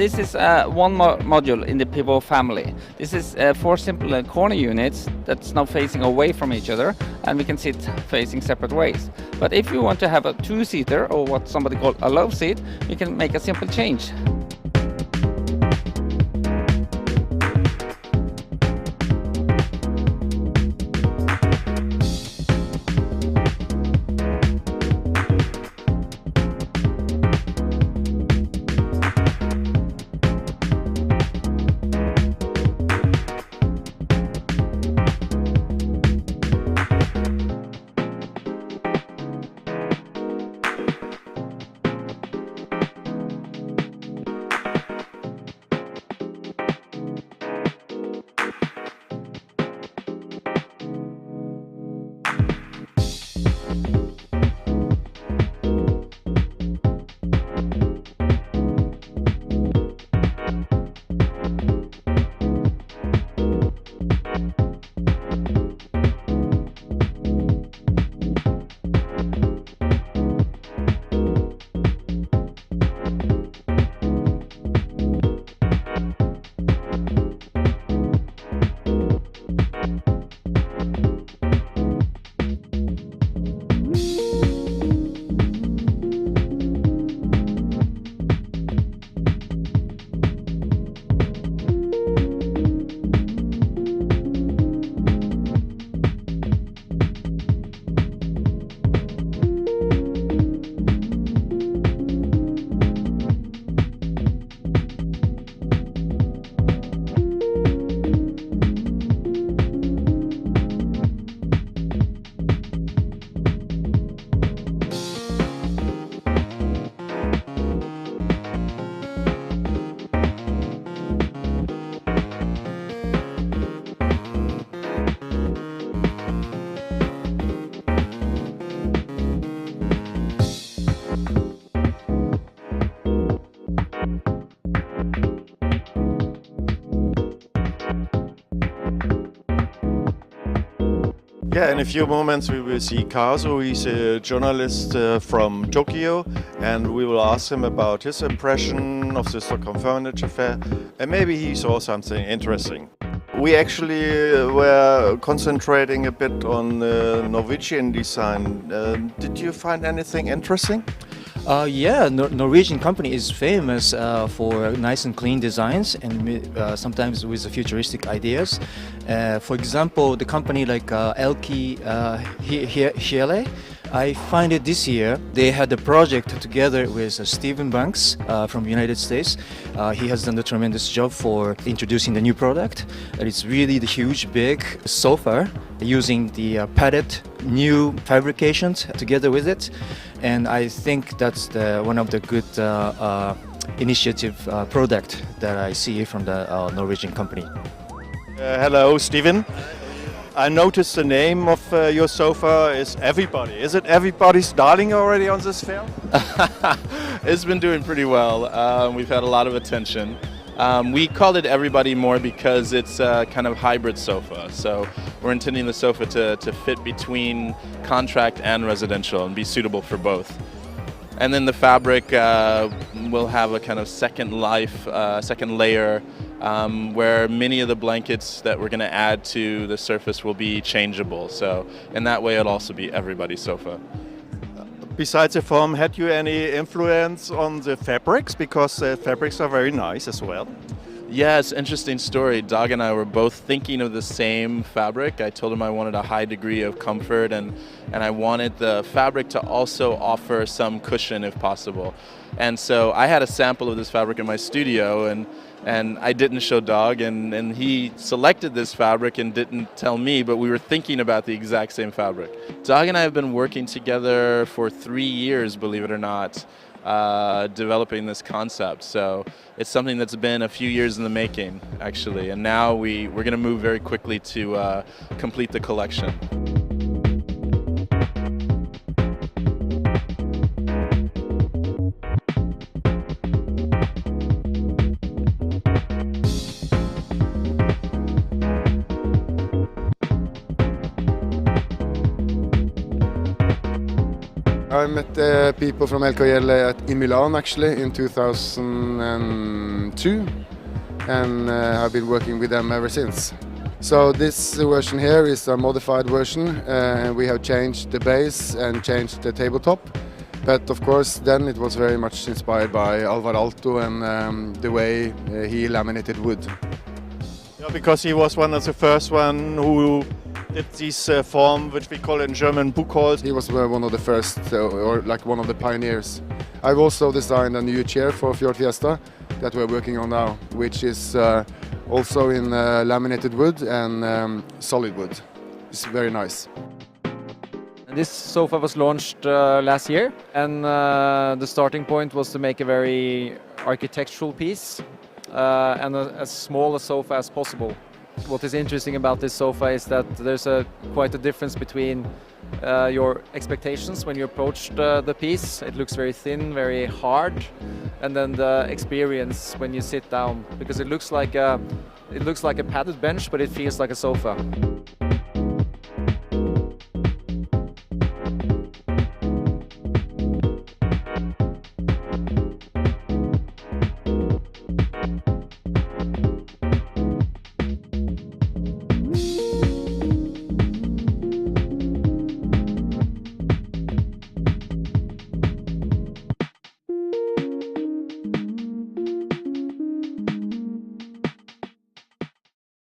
this is one module in the pivot family. This is 4 simple corner units that's now facing away from each other, and we can sit facing separate ways. But if you want to have a 2-seater, or what somebody calls a love seat, you can make a simple change. Yeah, in a few moments we will see Kazu. He's a journalist from Tokyo, and we will ask him about his impression of the Stockholm Furniture Fair, and maybe he saw something interesting. We actually were concentrating a bit on Norwegian design. Did you find anything interesting? Yeah, Norwegian company is famous for nice and clean designs, and sometimes with futuristic ideas. For example, the company like Elki Hele, I find it this year they had a project together with Steven Banks from United States. He has done a tremendous job for introducing the new product. It's really the huge, big sofa using the padded new fabrications together with it. And I think that's one of the good initiative product that I see from the Norwegian company. Hello, Steven. I noticed the name of your sofa is Everybody. Is it everybody's darling already on this fair? It's been doing pretty well. We've had a lot of attention. We called it Everybody more because it's a kind of hybrid sofa. So we're intending the sofa to fit between contract and residential and be suitable for both. And then the fabric will have a kind of second life, second layer, where many of the blankets that we're going to add to the surface will be changeable. So in that way it'll also be everybody's sofa. Besides the form, had you any influence on the fabrics? Because the fabrics are very nice as well. Yeah, it's an interesting story. Dag and I were both thinking of the same fabric. I told him I wanted a high degree of comfort and I wanted the fabric to also offer some cushion if possible. And so I had a sample of this fabric in my studio and I didn't show Dag, and he selected this fabric and didn't tell me, but we were thinking about the exact same fabric. Dag and I have been working together for 3 years, believe it or not, developing this concept. So it's something that's been a few years in the making, actually, and now we're going to move very quickly to complete the collection. I met people from LKL in Milan actually in 2002 and have been working with them ever since. So this version here is a modified version and we have changed the base and changed the tabletop. But of course then it was very much inspired by Alvar Aalto and the way he laminated wood. Yeah, because he was one of the first one who did this form which we call in German Buchholz. He was one of the first or like one of the pioneers. I've also designed a new chair for Fjord Fiesta that we're working on now, which is also in laminated wood and solid wood. It's very nice. This sofa was launched last year, and the starting point was to make a very architectural piece and as small a sofa as possible. What is interesting about this sofa is that there's quite a difference between your expectations when you approach the piece. It looks very thin, very hard, and then the experience when you sit down, because it looks like a padded bench, but it feels like a sofa.